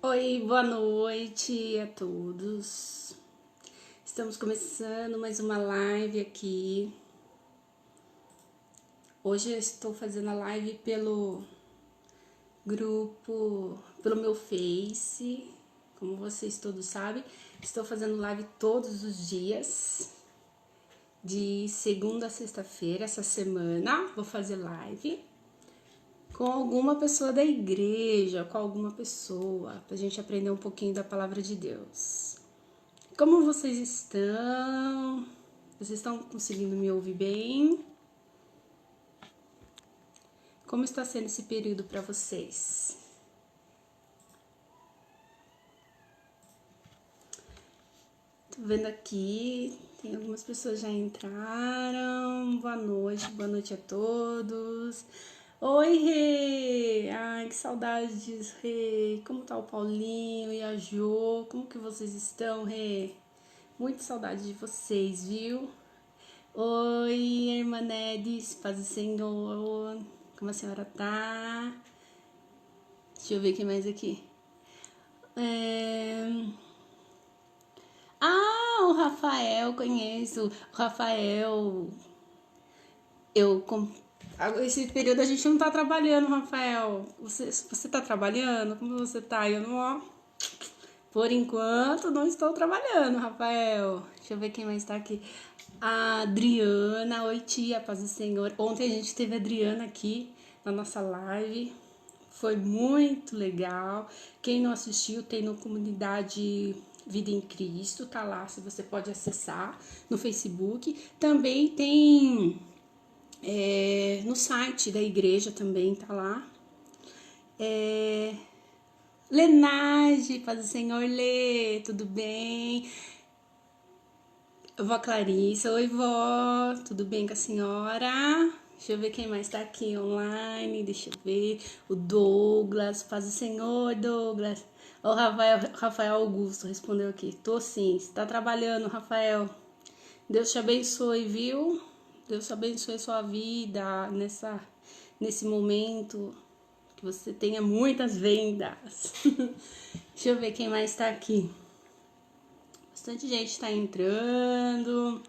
Oi, boa noite a todos. Estamos começando mais uma live aqui. Hoje eu estou fazendo a live pelo grupo, pelo meu Face. Como vocês todos sabem, estou fazendo live todos os dias, de segunda a sexta-feira. Essa semana vou fazer live com alguma pessoa da igreja, com alguma pessoa, para a gente aprender um pouquinho da palavra de Deus. Como vocês estão? Vocês estão conseguindo me ouvir bem? Como está sendo esse período para vocês? Tô vendo aqui, tem algumas pessoas já entraram. Boa noite a todos. Oi, Rê! Ai, que saudades, Rê! Como tá o Paulinho e a Jo? Como que vocês estão, Rê? Muito saudade de vocês, viu? Oi, irmã Nedes, paz do Senhor, como a senhora tá? Deixa eu ver o que mais aqui. É... Ah, o Rafael, conheço. O Rafael, eu... Esse período a gente não tá trabalhando, Rafael. Você tá trabalhando? Como você tá? Eu não, ó. Por enquanto, não estou trabalhando, Rafael. Deixa eu ver quem mais tá aqui. A Adriana. Oi, tia, paz do Senhor. Ontem a gente teve a Adriana aqui na nossa live. Foi muito legal. Quem não assistiu, tem no Comunidade Vida em Cristo, tá lá, se você pode acessar no Facebook. Também tem no site da igreja também, tá lá. Lenage, paz do Senhor, Lê, tudo bem? Vó Clarissa, oi vó, tudo bem com a senhora? Deixa eu ver quem mais tá aqui online, deixa eu ver. O Douglas, paz do Senhor, Douglas. O Rafael Augusto respondeu aqui, tô sim, você tá trabalhando, Rafael. Deus te abençoe, viu? Deus te abençoe a sua vida nesse momento, que você tenha muitas vendas. Deixa eu ver quem mais tá aqui. Bastante gente tá entrando.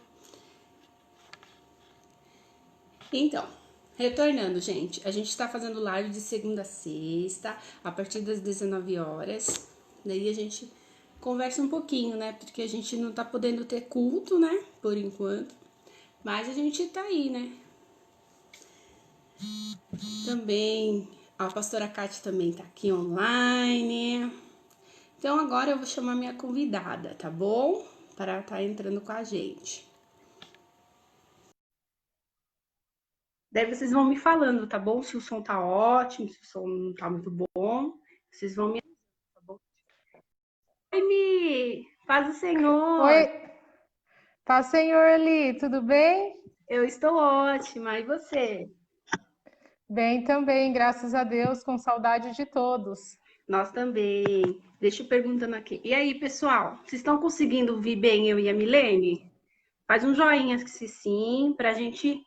Então, retornando, gente, a gente tá fazendo live de segunda a sexta, a partir das 19 horas. Daí a gente conversa um pouquinho, né? Porque a gente não tá podendo ter culto, né? Por enquanto. Mas a gente tá aí, né? Também a pastora Kátia também tá aqui online. Então agora eu vou chamar minha convidada, tá bom? Para estar entrando com a gente. Daí vocês vão me falando, tá bom? Se o som tá ótimo, se o som não tá muito bom. Vocês vão me... Tá bom? Oi, Mi! Paz do Senhor! Oi, paz Senhor ali, tudo bem? Eu estou ótima, e você? Bem também, graças a Deus, com saudade de todos. Nós também. Deixa eu perguntando aqui. E aí, pessoal? Vocês estão conseguindo ouvir bem eu e a Milene? Faz um joinha se sim, pra gente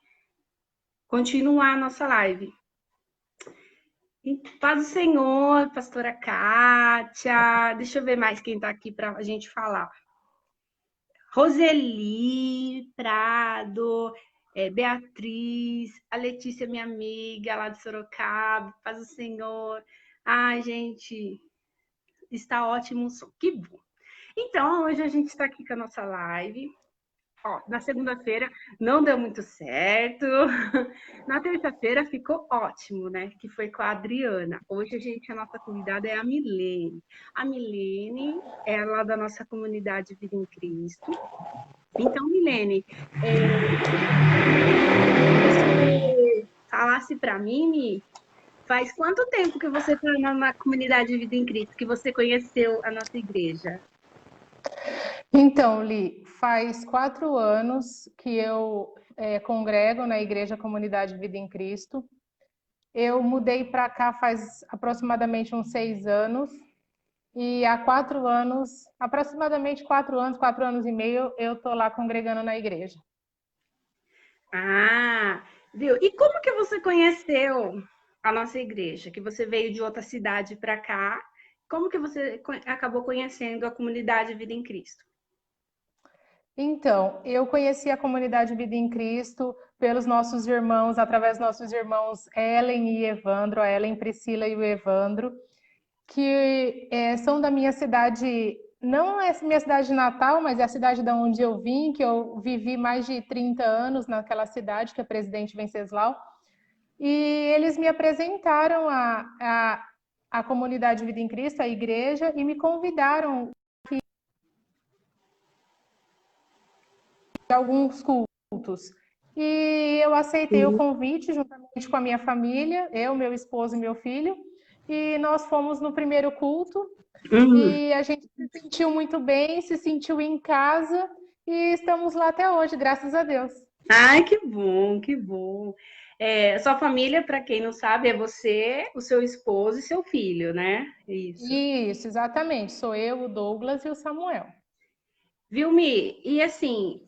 continuar a nossa live. E paz do Senhor, pastora Kátia. Deixa eu ver mais quem tá aqui pra gente falar. Roseli Prado, Beatriz, a Letícia, minha amiga, lá de Sorocaba, paz do Senhor. Ai, gente, está ótimo, que bom. Então, hoje a gente está aqui com a nossa live. Ó, na segunda-feira não deu muito certo. Na terça-feira ficou ótimo, né? Que foi com a Adriana. Hoje a nossa convidada é a Milene. A Milene é lá da nossa comunidade Vida em Cristo. Então, Milene, você falasse para mim, faz quanto tempo que você está na comunidade Vida em Cristo, que você conheceu a nossa igreja? Então, Li, faz 4 anos que eu congrego na Igreja Comunidade Vida em Cristo. Eu mudei para cá faz aproximadamente uns 6 anos. E há 4 anos, aproximadamente 4 anos, 4 anos e meio, eu estou lá congregando na igreja. Ah, viu? E como que você conheceu a nossa igreja? Que você veio de outra cidade para cá como que você acabou conhecendo a comunidade Vida em Cristo? Então, eu conheci a comunidade Vida em Cristo pelos nossos irmãos, através dos nossos irmãos Ellen e Evandro, a Ellen, Priscila e o Evandro, que são da minha cidade, não é minha cidade natal, mas é a cidade da onde eu vim, que eu vivi mais de 30 anos naquela cidade, que é Presidente Venceslau. E eles me apresentaram a comunidade Vida em Cristo, a igreja, e me convidaram a alguns cultos. E eu aceitei o convite juntamente com a minha família, eu, meu esposo e meu filho, e nós fomos no primeiro culto. E a gente se sentiu muito bem, se sentiu em casa e estamos lá até hoje, graças a Deus. Ai, que bom, que bom. Sua família, para quem não sabe, é você, o seu esposo e seu filho, né? Isso. Isso, exatamente. Sou eu, o Douglas e o Samuel. Vilmi, e assim,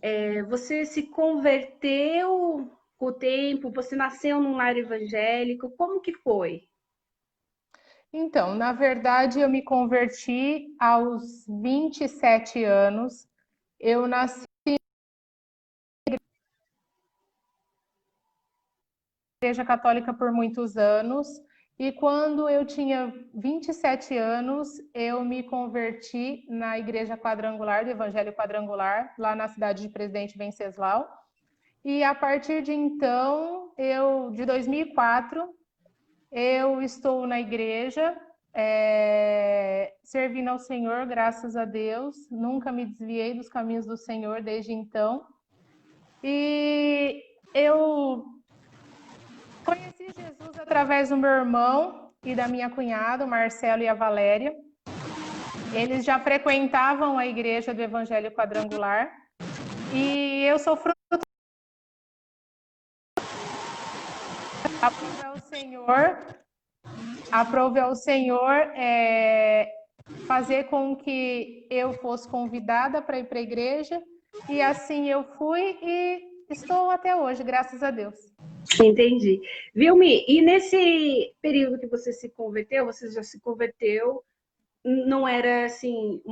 você se converteu com o tempo, você nasceu num lar evangélico, como que foi? Então, na verdade, eu me converti aos 27 anos. Eu nasci na Igreja Católica por muitos anos. E quando eu tinha 27 anos, eu me converti na Igreja Quadrangular, do Evangelho Quadrangular, lá na cidade de Presidente Venceslau. E a partir de então, de 2004, eu estou na igreja, servindo ao Senhor, graças a Deus. Nunca me desviei dos caminhos do Senhor desde então. E eu conheci Jesus através do meu irmão e da minha cunhada, o Marcelo e a Valéria. Eles já frequentavam a igreja do Evangelho Quadrangular. E eu sou fruto aprove ao Senhor fazer com que eu fosse convidada para ir para a igreja, e assim eu fui e estou até hoje, graças a Deus. Entendi. Vilmi, e nesse período que você se converteu, você já se converteu, não era assim,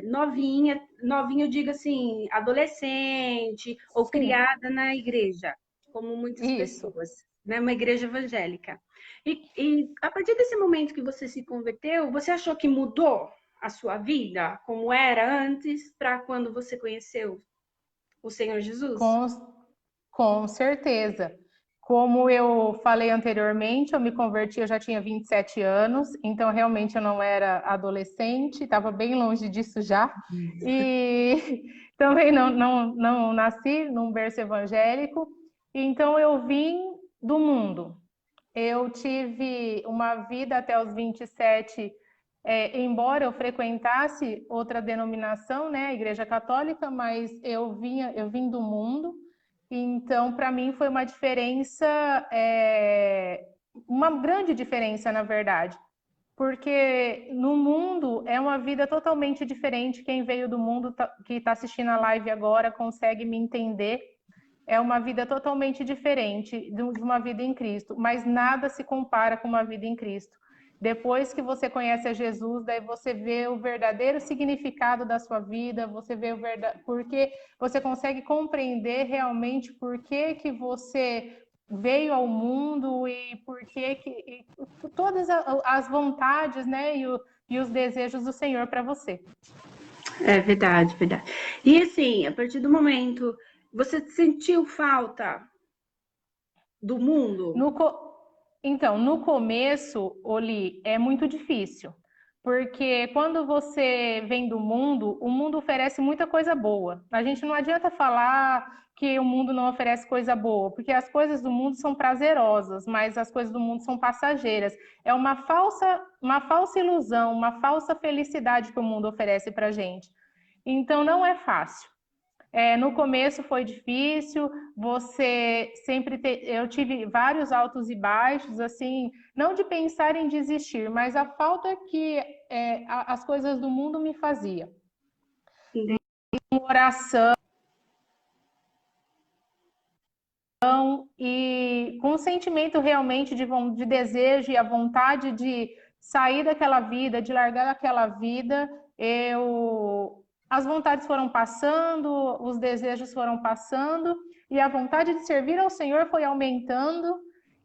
novinha, novinha eu digo assim, adolescente ou Sim, criada na igreja, como muitas isso. pessoas, né? Uma igreja evangélica. E a partir desse momento que você se converteu, você achou que mudou a sua vida, como era antes, para quando você conheceu o Senhor Jesus? Com, com certeza. Como eu falei anteriormente, eu me converti, eu já tinha 27 anos, então realmente eu não era adolescente, estava bem longe disso já. E também não nasci num berço evangélico, então eu vim do mundo. Eu tive uma vida até os 27, embora eu frequentasse outra denominação, né, a Igreja Católica, mas eu vim do mundo. Então, para mim foi uma diferença, uma grande diferença, na verdade, porque no mundo é uma vida totalmente diferente. Quem veio do mundo, que está assistindo a live agora, consegue me entender. É uma vida totalmente diferente de uma vida em Cristo, mas nada se compara com uma vida em Cristo. Depois que você conhece a Jesus, daí você vê o verdadeiro significado da sua vida, você vê porque você consegue compreender realmente por que você veio ao mundo e por que todas as vontades, né, e os desejos do Senhor para você. É verdade, verdade. E assim, a partir do momento, você sentiu falta do mundo? No, então, no começo, Oli, é muito difícil, porque quando você vem do mundo, o mundo oferece muita coisa boa. A gente não adianta falar que o mundo não oferece coisa boa, porque as coisas do mundo são prazerosas, mas as coisas do mundo são passageiras. É uma falsa ilusão, uma falsa felicidade que o mundo oferece para gente. Então, não é fácil. No começo foi difícil, eu tive vários altos e baixos, assim, não de pensar em desistir, mas a falta que as coisas do mundo me fazia. Uma oração e com um sentimento realmente de desejo e a vontade de sair daquela vida, de largar aquela vida, as vontades foram passando, os desejos foram passando, e a vontade de servir ao Senhor foi aumentando,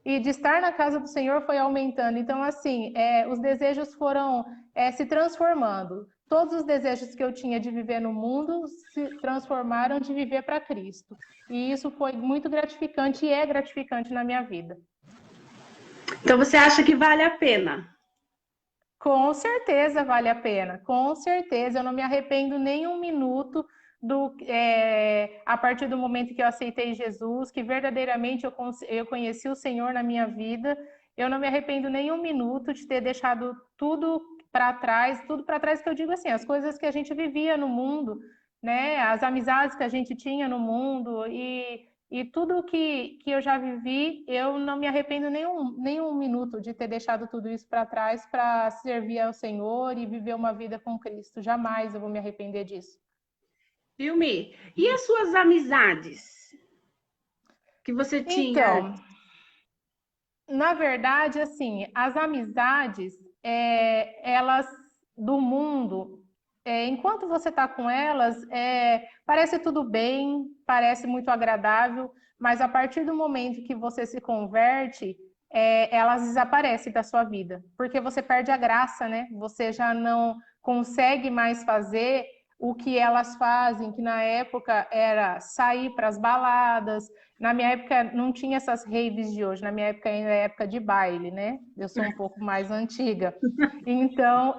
e de estar na casa do Senhor foi aumentando. Então, assim, os desejos foram se transformando. Todos os desejos que eu tinha de viver no mundo se transformaram de viver para Cristo. E isso foi muito gratificante e é gratificante na minha vida. Então você acha que vale a pena? Com certeza vale a pena, com certeza. Eu não me arrependo nem um minuto a partir do momento que eu aceitei Jesus, que verdadeiramente eu conheci o Senhor na minha vida. Eu não me arrependo nem um minuto de ter deixado tudo para trás que eu digo assim, as coisas que a gente vivia no mundo, né? As amizades que a gente tinha no mundo e tudo que eu já vivi, eu não me arrependo nem um minuto de ter deixado tudo isso para trás para servir ao Senhor e viver uma vida com Cristo. Jamais eu vou me arrepender disso. Filme. E as suas amizades que você tinha? Então, na verdade, assim, as amizades, elas do mundo, enquanto você está com elas, parece tudo bem, parece muito agradável, mas a partir do momento que você se converte, elas desaparecem da sua vida, porque você perde a graça, né? Você já não consegue mais fazer o que elas fazem, que na época era sair para as baladas. Na minha época não tinha essas raves de hoje, na minha época ainda é época de baile, né? Eu sou um pouco mais antiga. Então,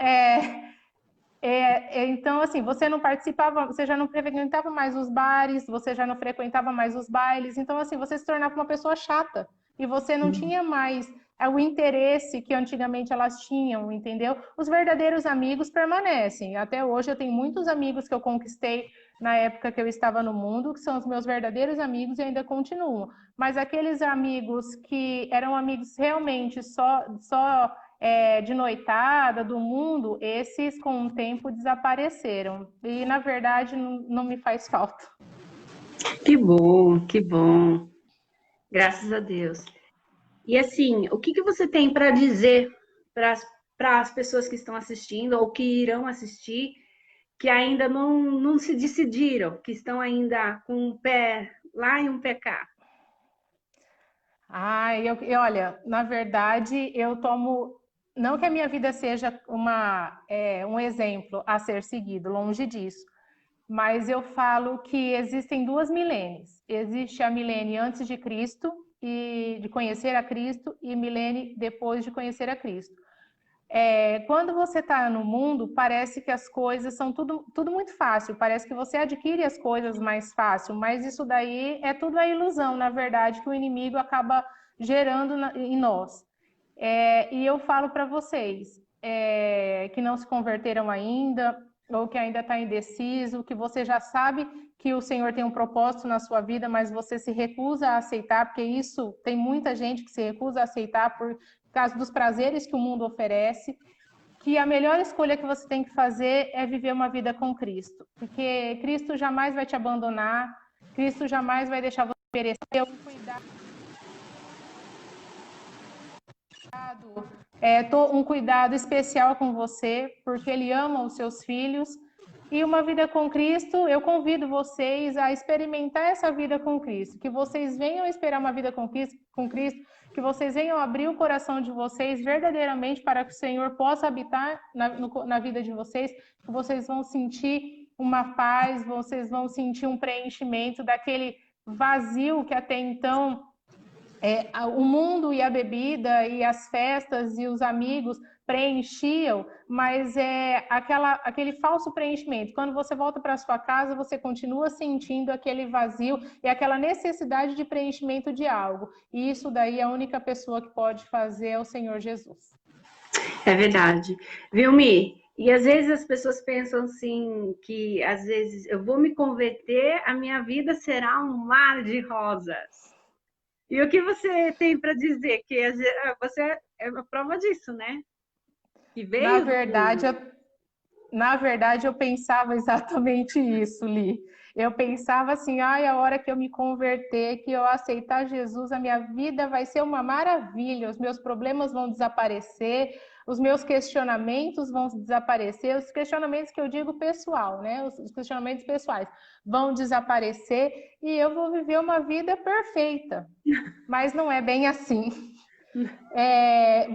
então, assim, você não participava, você já não frequentava mais os bares, você já não frequentava mais os bailes, então, assim, você se tornava uma pessoa chata e você não tinha mais o interesse que antigamente elas tinham, entendeu? Os verdadeiros amigos permanecem. Até hoje eu tenho muitos amigos que eu conquistei na época que eu estava no mundo, que são os meus verdadeiros amigos e ainda continuam. Mas aqueles amigos que eram amigos realmente só de noitada, do mundo, esses com o tempo desapareceram. E, na verdade, não me faz falta. Que bom, que bom. Graças a Deus. E assim, o que você tem para dizer para as pessoas que estão assistindo ou que irão assistir, que ainda não se decidiram, que estão ainda com um pé lá e um pé cá? Olha, na verdade, eu tomo. Não que a minha vida seja um exemplo a ser seguido, longe disso. Mas eu falo que existem duas milênios. Existe a milênio antes de Cristo e de conhecer a Cristo e milênio depois de conhecer a Cristo. Quando você está no mundo, parece que as coisas são tudo muito fácil, parece que você adquire as coisas mais fácil, mas isso daí é tudo a ilusão, na verdade, que o inimigo acaba gerando em nós. E eu falo para vocês que não se converteram ainda, ou que ainda está indeciso, que você já sabe que o Senhor tem um propósito na sua vida, mas você se recusa a aceitar, porque isso tem muita gente que se recusa a aceitar por causa dos prazeres que o mundo oferece, que a melhor escolha que você tem que fazer é viver uma vida com Cristo, porque Cristo jamais vai te abandonar, Cristo jamais vai deixar você perecer, um cuidado especial com você, porque Ele ama os seus filhos. E uma vida com Cristo, eu convido vocês a experimentar essa vida com Cristo, que vocês venham esperar uma vida com Cristo, que vocês venham abrir o coração de vocês verdadeiramente para que o Senhor possa habitar na vida de vocês, que vocês vão sentir uma paz, vocês vão sentir um preenchimento daquele vazio que até então o mundo e a bebida e as festas e os amigos preenchiam, mas aquele falso preenchimento. Quando você volta para sua casa, você continua sentindo aquele vazio e aquela necessidade de preenchimento de algo. E isso daí a única pessoa que pode fazer é o Senhor Jesus. É verdade. Viu, Mi? E às vezes as pessoas pensam assim, que às vezes eu vou me converter, a minha vida será um mar de rosas. E o que você tem para dizer? Que você é uma prova disso, né? Que Na veio verdade, eu pensava exatamente isso, Li. Eu pensava assim, a hora que eu me converter, que eu aceitar Jesus, a minha vida vai ser uma maravilha, os meus problemas vão desaparecer, os meus questionamentos vão desaparecer, os questionamentos que eu digo pessoal, né? Os questionamentos pessoais vão desaparecer e eu vou viver uma vida perfeita. Mas não é bem assim.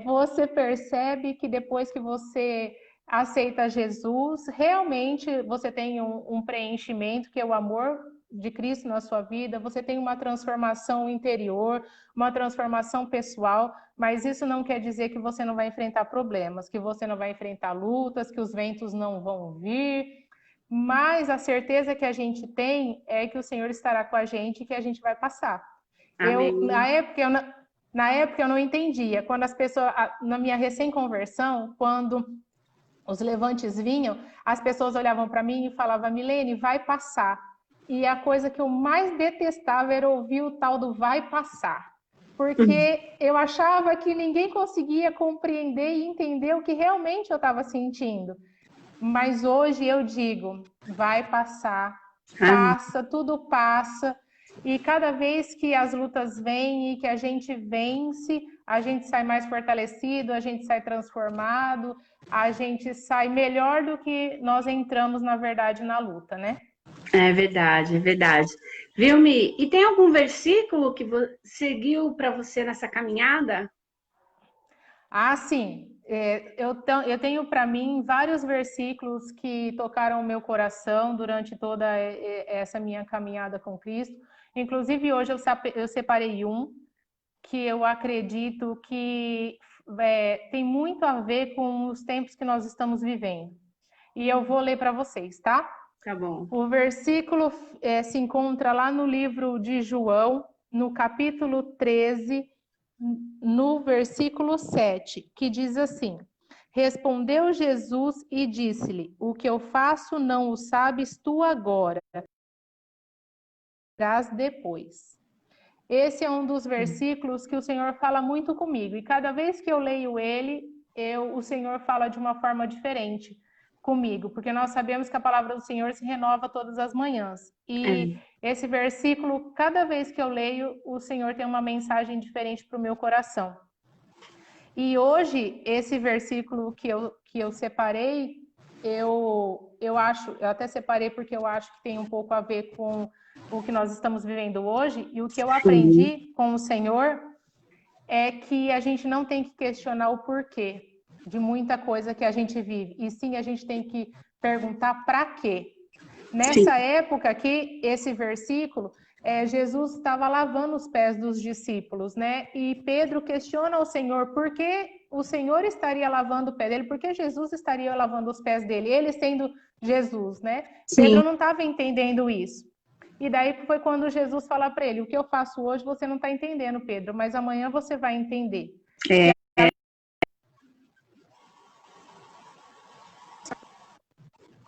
Você percebe que depois que você aceita Jesus, realmente você tem um preenchimento, que é o amor de Cristo na sua vida, você tem uma transformação interior, uma transformação pessoal, mas isso não quer dizer que você não vai enfrentar problemas, que você não vai enfrentar lutas, que os ventos não vão vir, mas a certeza que a gente tem é que o Senhor estará com a gente e que a gente vai passar. Na época eu não entendia, quando as pessoas, na minha recém-conversão, quando os levantes vinham, as pessoas olhavam para mim e falavam, Milene, vai passar. E a coisa que eu mais detestava era ouvir o tal do vai passar. Porque eu achava que ninguém conseguia compreender e entender o que realmente eu estava sentindo. Mas hoje eu digo, vai passar, passa, tudo passa. E cada vez que as lutas vêm e que a gente vence, a gente sai mais fortalecido, a gente sai transformado, a gente sai melhor do que nós entramos, na verdade, na luta, né? É verdade, é verdade. Viu, Mi? E tem algum versículo que seguiu para você nessa caminhada? Sim. Eu tenho para mim vários versículos que tocaram o meu coração durante toda essa minha caminhada com Cristo. Inclusive, hoje eu separei um que eu acredito que tem muito a ver com os tempos que nós estamos vivendo. E eu vou ler para vocês, tá? Tá bom. O versículo se encontra lá no livro de João, no capítulo 13, no versículo 7, que diz assim: Respondeu Jesus e disse-lhe: O que eu faço não o sabes tu agora, verás depois. Esse é um dos versículos que o Senhor fala muito comigo, e cada vez que eu leio ele, o Senhor fala de uma forma diferente comigo, porque nós sabemos que a palavra do Senhor se renova todas as manhãs. E esse versículo, cada vez que eu leio, o Senhor tem uma mensagem diferente para o meu coração. E hoje, esse versículo que eu separei, eu até separei porque eu acho que tem um pouco a ver com o que nós estamos vivendo hoje, e o que eu aprendi com o Senhor é que a gente não tem que questionar o porquê de muita coisa que a gente vive, e sim a gente tem que perguntar para quê. Nessa época aqui, esse versículo, Jesus estava lavando os pés dos discípulos, né? E Pedro questiona o Senhor por que o Senhor estaria lavando o pé dele, por que Jesus estaria lavando os pés dele, ele sendo Jesus, né? Sim. Pedro não estava entendendo isso. E daí foi quando Jesus fala para ele, o que eu faço hoje você não está entendendo, Pedro, mas amanhã você vai entender.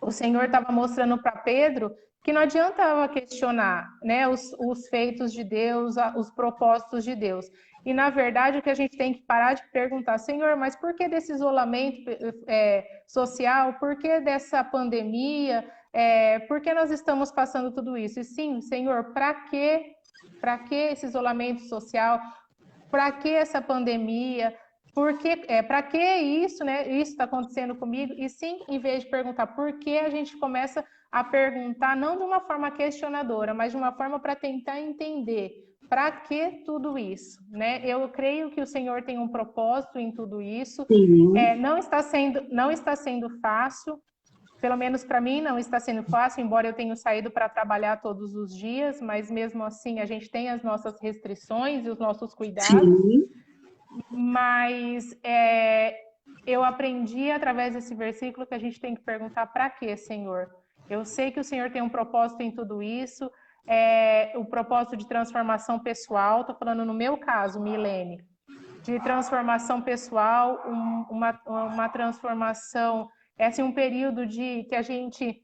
O Senhor estava mostrando para Pedro que não adiantava questionar, né, os feitos de Deus, os propósitos de Deus. E, na verdade, o que a gente tem que parar de perguntar, Senhor, mas por que desse isolamento social? Por que dessa pandemia? Por que nós estamos passando tudo isso? E sim, Senhor, para que esse isolamento social? Para que essa pandemia? Para que isso, né? Isso está acontecendo comigo? E sim, em vez de perguntar por que, a gente começa a perguntar, não de uma forma questionadora, mas de uma forma para tentar entender para que tudo isso, né? Eu creio que o Senhor tem um propósito em tudo isso. Não está sendo fácil, pelo menos para mim não está sendo fácil, embora eu tenha saído para trabalhar todos os dias, mas mesmo assim a gente tem as nossas restrições e os nossos cuidados. Sim. Mas eu aprendi através desse versículo que a gente tem que perguntar para quê, Senhor? Eu sei que o Senhor tem um propósito em tudo isso, o propósito de transformação pessoal, estou falando no meu caso, Milene, de transformação pessoal, uma transformação, assim, um período que a gente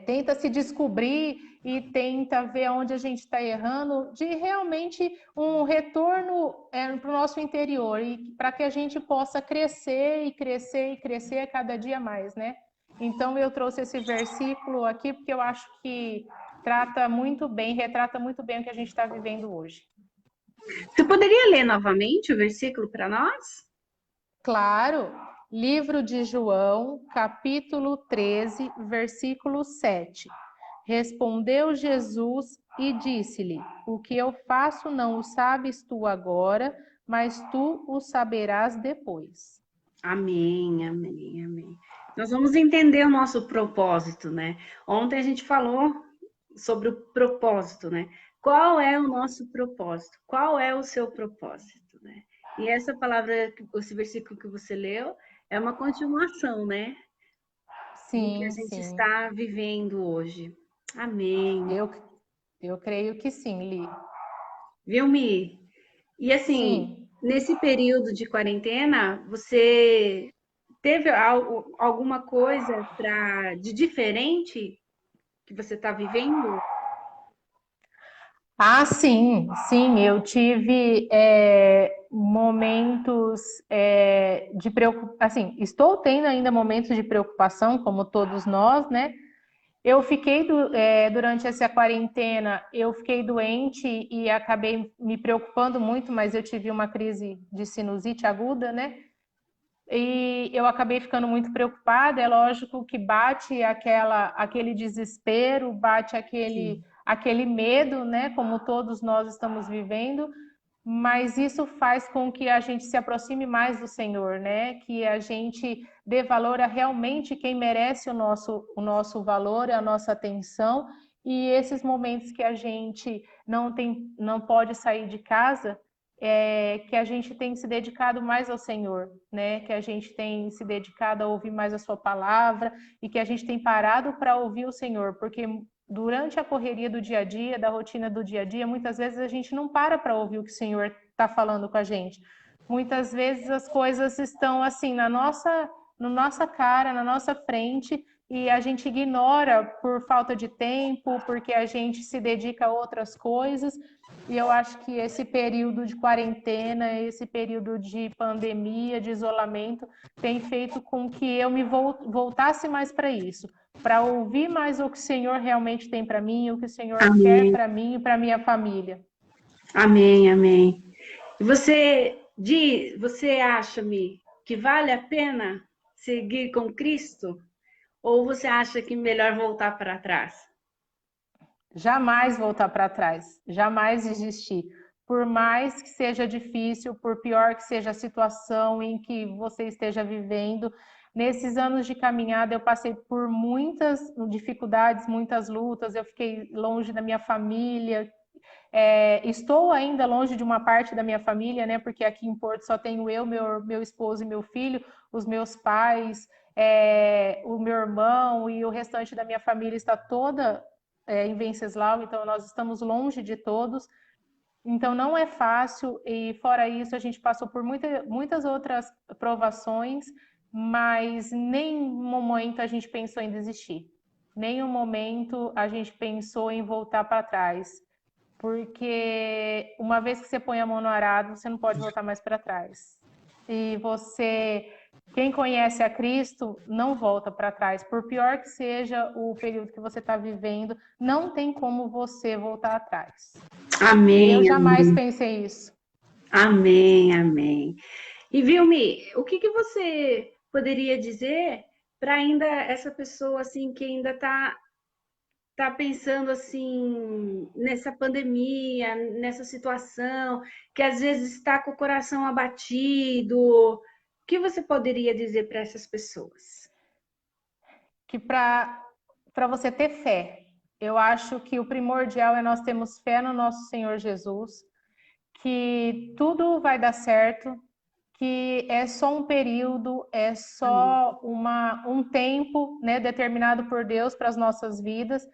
tenta se descobrir e tenta ver onde a gente está errando, de realmente um retorno para o nosso interior, e para que a gente possa crescer e crescer e crescer a cada dia mais, né? Então eu trouxe esse versículo aqui porque eu acho que retrata muito bem o que a gente está vivendo hoje. Você poderia ler novamente o versículo para nós? Claro, livro de João, capítulo 13, versículo 7. Respondeu Jesus e disse-lhe: O que eu faço não o sabes tu agora, mas tu o saberás depois. Amém, amém, amém. Nós vamos entender o nosso propósito, né? Ontem a gente falou sobre o propósito, né? Qual é o nosso propósito? Qual é o seu propósito, né? E essa palavra, esse versículo que você leu, é uma continuação, né? Do que a Sim, gente sim. está vivendo hoje. Amém. Eu creio que sim, Li. Viu, Mi? E assim, Sim. nesse período de quarentena, você teve alguma coisa de diferente que você está vivendo? Ah, sim, sim, eu tive momentos de preocupação, assim, estou tendo ainda momentos de preocupação, como todos nós, né? Eu fiquei, durante essa quarentena, eu fiquei doente e acabei me preocupando muito, mas eu tive uma crise de sinusite aguda, né? E eu acabei ficando muito preocupada. É lógico que bate aquele desespero, bate Sim. aquele medo, né? Como todos nós estamos vivendo, mas isso faz com que a gente se aproxime mais do Senhor, né? Que a gente dê valor a realmente quem merece o nosso valor, a nossa atenção. E esses momentos que a gente não pode sair de casa, que a gente tem se dedicado mais ao Senhor, né? Que a gente tem se dedicado a ouvir mais a sua palavra e que a gente tem parado para ouvir o Senhor, porque durante a correria do dia a dia, da rotina do dia a dia, muitas vezes a gente não para ouvir o que o Senhor está falando com a gente. Muitas vezes as coisas estão assim na nossa cara, na nossa frente, e a gente ignora por falta de tempo, porque a gente se dedica a outras coisas. E eu acho que esse período de quarentena, esse período de pandemia, de isolamento, tem feito com que eu me voltasse mais para isso, para ouvir mais o que o Senhor realmente tem para mim, o que o Senhor quer Amém, para mim e para minha família. amém, amém. E você acha, Mi, que vale a pena seguir com Cristo? Ou você acha que melhor voltar para trás? Jamais voltar para trás, jamais desistir. Por mais que seja difícil, por pior que seja a situação em que você esteja vivendo, nesses anos de caminhada eu passei por muitas dificuldades, muitas lutas, eu fiquei longe da minha família, estou ainda longe de uma parte da minha família, né? Porque aqui em Porto só tenho eu, meu esposo e meu filho, os meus pais, o meu irmão e o restante da minha família está toda em Venceslau, então nós estamos longe de todos. Então não é fácil e fora isso a gente passou por muitas outras provações, mas nenhum momento a gente pensou em desistir. Nenhum momento a gente pensou em voltar para trás. Porque uma vez que você põe a mão no arado, você não pode voltar mais para trás. E quem conhece a Cristo, não volta para trás. Por pior que seja o período que você está vivendo, não tem como você voltar atrás. E eu Amém, jamais amém, pensei isso. amém, amém. E Vilmi, o que você poderia dizer para ainda essa pessoa assim que ainda está pensando assim nessa pandemia, nessa situação, que às vezes está com o coração abatido? O que você poderia dizer para essas pessoas? Que para você ter fé, eu acho que o primordial é nós termos fé no nosso Senhor Jesus, que tudo vai dar certo, que é só um período, é Amém. só um tempo, né, determinado por Deus para as nossas vidas.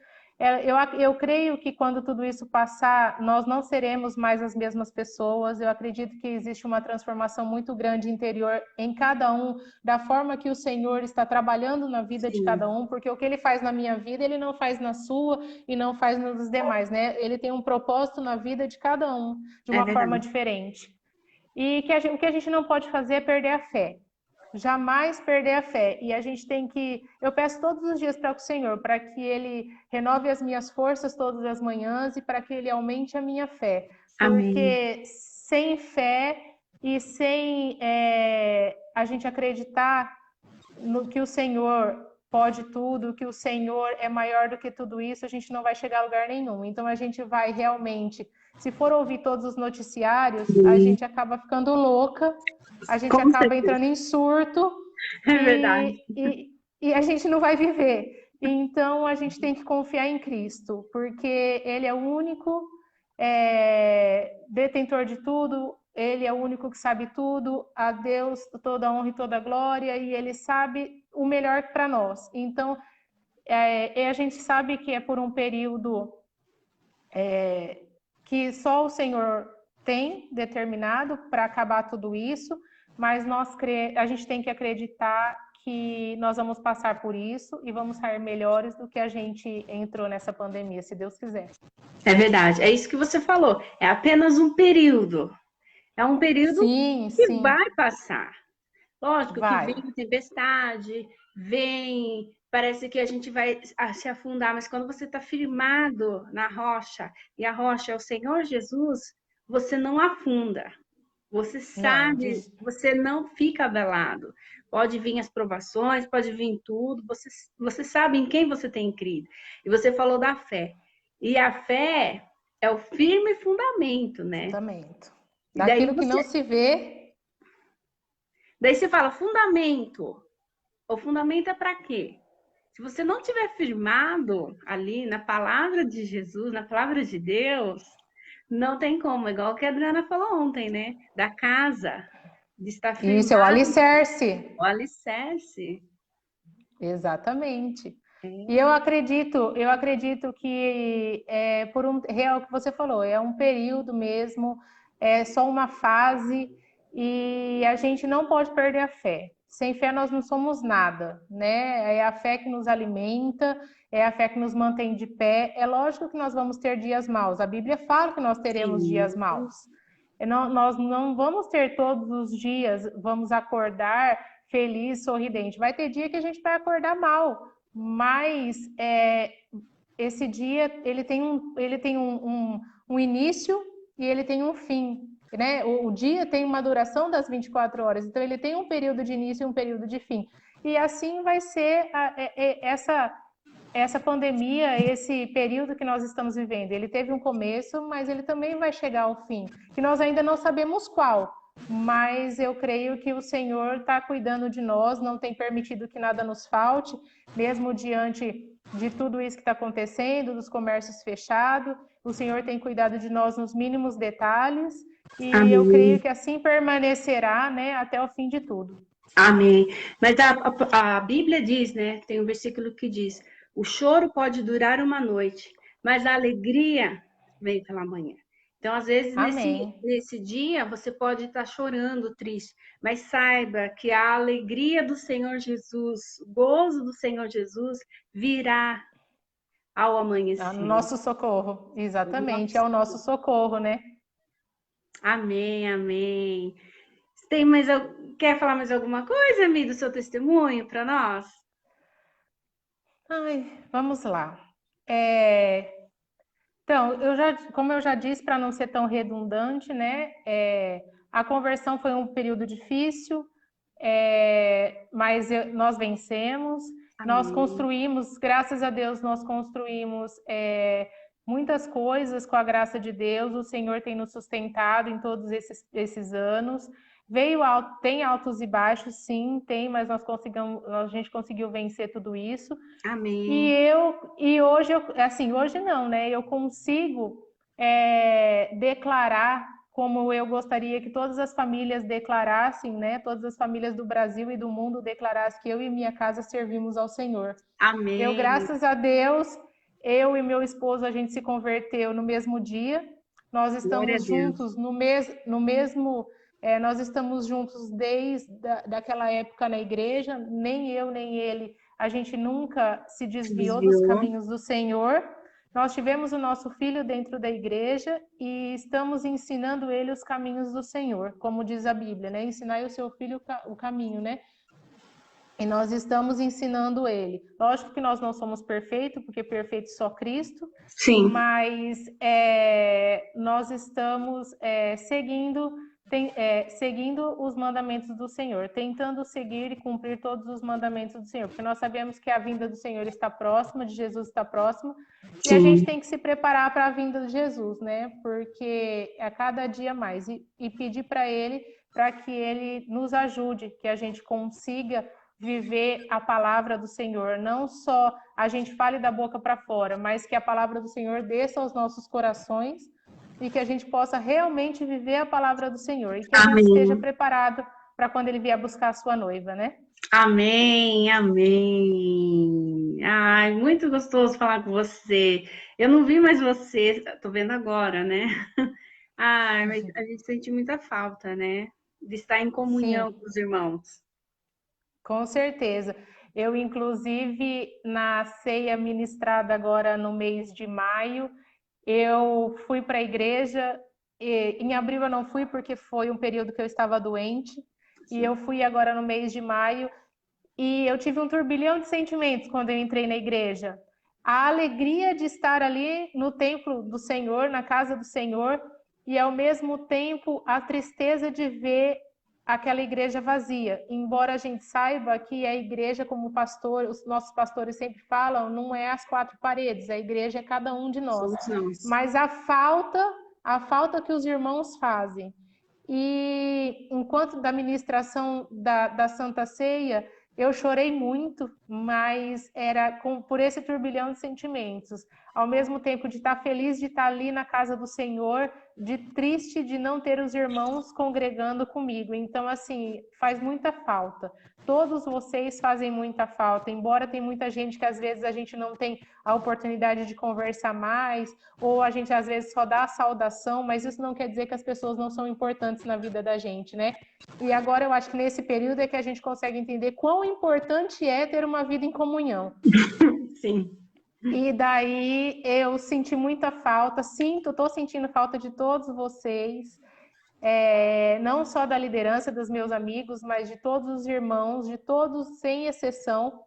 Eu creio que quando tudo isso passar, nós não seremos mais as mesmas pessoas. Eu acredito que existe uma transformação muito grande interior em cada um, da forma que o Senhor está trabalhando na vida de cada Sim, um, porque o que Ele faz na minha vida, Ele não faz na sua e não faz nos demais, né? Ele tem um propósito na vida de cada um, de é uma forma verdade. diferente. E que o que a gente não pode fazer é perder a fé. Jamais perder a fé. E a gente tem que. Eu peço todos os dias para o Senhor, para que Ele renove as minhas forças todas as manhãs e para que Ele aumente a minha fé. Amém. Porque sem fé e sem a gente acreditar no que o Senhor pode tudo, que o Senhor é maior do que tudo isso, a gente não vai chegar a lugar nenhum. Então a gente vai realmente, se for ouvir todos os noticiários, a gente acaba ficando louca, a gente Com acaba certeza. entrando em surto É verdade. e a gente não vai viver. Então a gente tem que confiar em Cristo, porque Ele é o único detentor de tudo, Ele é o único que sabe tudo, a Deus toda a honra e toda a glória, e Ele sabe o melhor para nós. Então, a gente sabe que é por um período que só o Senhor tem determinado para acabar tudo isso, mas a gente tem que acreditar que nós vamos passar por isso e vamos sair melhores do que a gente entrou nessa pandemia, se Deus quiser. É verdade, é isso que você falou. É apenas um período. É um período que vai passar. Lógico que vem tempestade, parece que a gente vai se afundar, mas quando você está firmado na rocha, e a rocha é o Senhor Jesus, você não afunda. Você sabe, você não fica abalado. Pode vir as provações, pode vir tudo, você sabe em quem você tem crido. E você falou da fé. E a fé é o firme fundamento, né? Fundamento. Daquilo que não se vê. Daí você fala, fundamento. O fundamento é para quê? Se você não tiver firmado ali na palavra de Jesus, na palavra de Deus, não tem como. Igual que a Adriana falou ontem, né? Da casa, de estar firmado. Isso, é o alicerce. O alicerce. Exatamente. E eu acredito que por é o que você falou, é um período mesmo, é só uma fase e a gente não pode perder a fé. Sem fé nós não somos nada, né? É a fé que nos alimenta, é a fé que nos mantém de pé. É lógico que nós vamos ter dias maus. A Bíblia fala que nós teremos dias maus. Nós não vamos ter todos os dias, vamos acordar feliz, sorridente. Vai ter dia que a gente vai acordar mal, mas esse dia ele tem um início e ele tem um fim, né? O dia tem uma duração das 24 horas, então ele tem um período de início e um período de fim. E assim vai ser essa pandemia, esse período que nós estamos vivendo. Ele teve um começo, mas ele também vai chegar ao fim, que nós ainda não sabemos qual. Mas eu creio que o Senhor está cuidando de nós, não tem permitido que nada nos falte, mesmo diante de tudo isso que está acontecendo, dos comércios fechados, o Senhor tem cuidado de nós nos mínimos detalhes, e Amém. Eu creio que assim permanecerá, né, até o fim de tudo. Amém. Mas a Bíblia diz, né, tem um versículo que diz, o choro pode durar uma noite, mas a alegria vem pela manhã. Então, às vezes, nesse dia, você pode estar chorando, triste, mas saiba que a alegria do Senhor Jesus, o gozo do Senhor Jesus, virá ao amanhecer. Nosso socorro, exatamente, é o nosso socorro, né? Amém, amém. Quer falar mais alguma coisa, Mi, do seu testemunho para nós? Vamos lá. Então, como eu já disse, para não ser tão redundante, né? A conversão foi um período difícil, mas nós vencemos. Amém. Nós construímos, graças a Deus, nós construímos muitas coisas com a graça de Deus. O Senhor tem nos sustentado em todos esses anos. Tem altos e baixos, sim, tem, mas a gente conseguiu vencer tudo isso. Amém. E hoje, hoje não, né? Eu consigo declarar, como eu gostaria que todas as famílias declarassem, né? Todas as famílias do Brasil e do mundo declarassem que eu e minha casa servimos ao Senhor. Amém. Graças a Deus, eu e meu esposo, a gente se converteu no mesmo dia. Nós estamos juntos no mesmo... nós estamos juntos desde daquela época na igreja, nem eu nem ele, a gente nunca se desviou dos caminhos do Senhor. Nós tivemos o nosso filho dentro da igreja e estamos ensinando ele os caminhos do Senhor, como diz a Bíblia, né? Ensinar o seu filho o caminho, né? E nós estamos ensinando ele. Lógico que nós não somos perfeitos, porque perfeito só Cristo. Sim. Mas nós estamos seguindo seguindo os mandamentos do Senhor, tentando seguir e cumprir todos os mandamentos do Senhor, porque nós sabemos que a vinda do Senhor está próxima, de Jesus está próxima, e a gente tem que se preparar para a vinda de Jesus, né? Porque a cada dia mais, e pedir para Ele, para que Ele nos ajude, que a gente consiga viver a palavra do Senhor, não só a gente fale da boca para fora, mas que a palavra do Senhor desça aos nossos corações, e que a gente possa realmente viver a palavra do Senhor e que a gente esteja preparado para quando Ele vier buscar a sua noiva, né? Amém, amém. Ai, muito gostoso falar com você. Eu não vi mais você, tô vendo agora, né? Ai, mas a gente sente muita falta, né? De estar em comunhão Sim, com os irmãos. com certeza. Eu, inclusive, na ceia ministrada agora no mês de maio, eu fui para a igreja. Em abril eu não fui porque foi um período que eu estava doente. E eu fui agora no mês de maio. E eu tive um turbilhão de sentimentos quando eu entrei na igreja. A alegria de estar ali no templo do Senhor, na casa do Senhor, e ao mesmo tempo a tristeza de ver aquela igreja vazia. Embora a gente saiba que a igreja, como o pastor, os nossos pastores sempre falam, não é as quatro paredes, a igreja é cada um de nós. Somos nós. Mas a falta que os irmãos fazem. E enquanto da ministração da Santa Ceia, eu chorei muito, mas era por esse turbilhão de sentimentos. Ao mesmo tempo de estar feliz de estar ali na casa do Senhor, de triste de não ter os irmãos congregando comigo. Então, assim, faz muita falta. Todos vocês fazem muita falta, embora tem muita gente que às vezes a gente não tem a oportunidade de conversar mais, ou a gente às vezes só dá a saudação, mas isso não quer dizer que as pessoas não são importantes na vida da gente, né? E agora eu acho que nesse período é que a gente consegue entender quão importante é ter uma vida em comunhão. Sim. E daí eu senti muita falta, estou sentindo falta de todos vocês, não só da liderança dos meus amigos, mas de todos os irmãos, de todos sem exceção.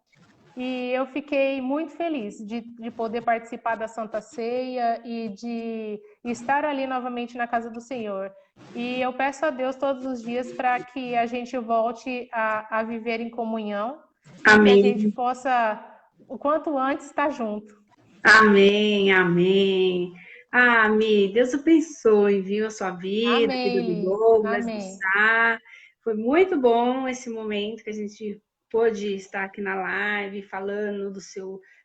E eu fiquei muito feliz de poder participar da Santa Ceia e de estar ali novamente na casa do Senhor. E eu peço a Deus todos os dias para que a gente volte a viver em comunhão, Amém. e que a gente possa, o quanto antes, estar junto. Amém, amém. Ah, Mi, Deus abençoe, viu, a sua vida, a vida Amém, do Li. Douglas, do Amém. Sá. Foi muito bom esse momento que a gente pôde estar aqui na live falando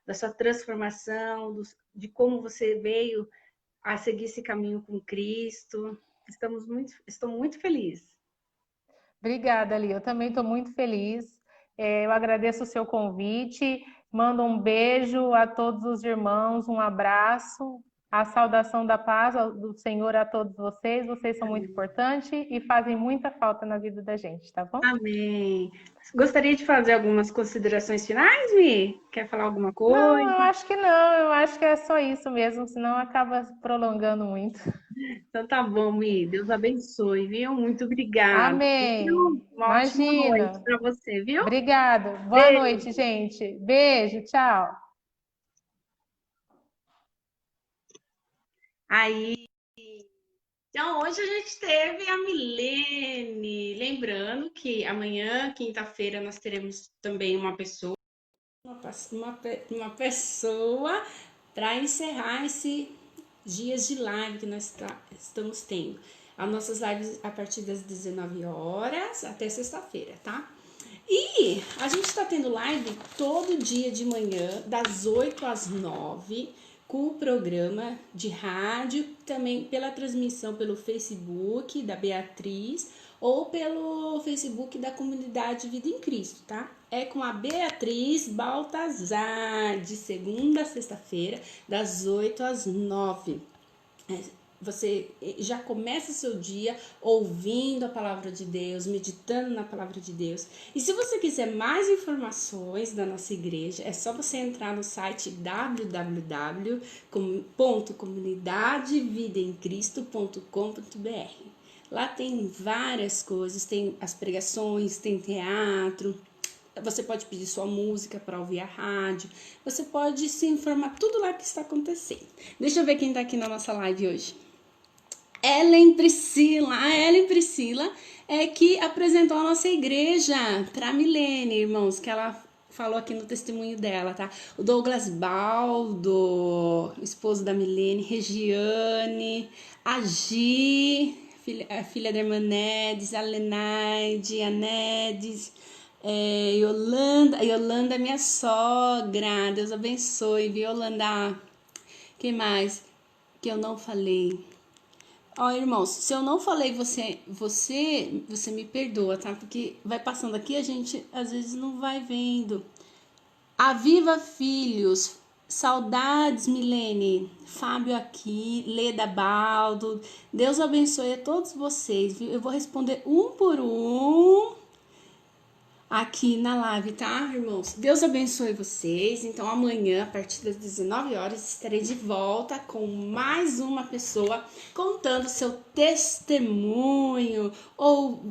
da sua transformação, de como você veio a seguir esse caminho com Cristo. Estou muito feliz. Obrigada, Li. Eu também estou muito feliz. Eu agradeço o seu convite. Mando um beijo a todos os irmãos, um abraço, a saudação da paz do Senhor a todos vocês. Vocês são muito importantes e fazem muita falta na vida da gente, tá bom? Amém. Gostaria de fazer algumas considerações finais, Mi? Quer falar alguma Não, coisa? eu acho que não. Eu acho que é só isso mesmo, senão acaba prolongando muito. Então tá bom, Mi. Deus abençoe, viu? Muito obrigada. Amém. Uma ótima noite Imagina. para você, viu? Obrigada. Boa Beijo. noite, gente. Beijo, tchau. Aí, então hoje a gente teve a Milene. Lembrando que amanhã, quinta-feira, nós teremos também uma pessoa para encerrar esses dias de live que nós estamos tendo. As nossas lives a partir das 19 horas até sexta-feira, tá? E a gente está tendo live todo dia de manhã, das 8 às 9, com o programa de rádio, também pela transmissão pelo Facebook da Beatriz ou pelo Facebook da Comunidade Vida em Cristo, tá? É com a Beatriz Baltazar, de segunda a sexta-feira, das 8 às 9. Você já começa o seu dia ouvindo a palavra de Deus, meditando na palavra de Deus. E se você quiser mais informações da nossa igreja, é só você entrar no site www.comunidadevidaemcristo.com.br. Lá tem várias coisas, tem as pregações, tem teatro. Você pode pedir sua música para ouvir a rádio. Você pode se informar tudo lá que está acontecendo. Deixa eu ver quem está aqui na nossa live hoje. Ellen Priscila, a Ellen Priscila é que apresentou a nossa igreja para a Milene, irmãos, que ela falou aqui no testemunho dela, tá? O Douglas Baldo, esposo da Milene, Regiane, a Gi, a filha da irmã Nedes, a Lenaide, a Nedes, Yolanda, minha sogra, Deus abençoe, viu, Yolanda? Que mais que eu não falei? Ó, irmãos, se eu não falei você me perdoa, tá? Porque vai passando aqui, a gente às vezes não vai vendo. Aviva Filhos, saudades, Milene, Fábio aqui, Leda Baldo. Deus abençoe a todos vocês, viu? Eu vou responder um por um aqui na live, tá, irmãos? Deus abençoe vocês. Então, amanhã, a partir das 19 horas, estarei de volta com mais uma pessoa contando seu testemunho ou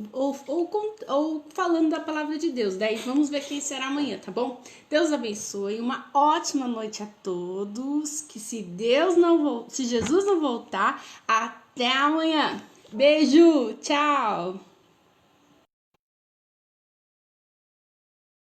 falando da palavra de Deus. Daí, vamos ver quem será amanhã, tá bom? Deus abençoe. Uma ótima noite a todos. Que se Jesus não voltar, até amanhã. Beijo, tchau!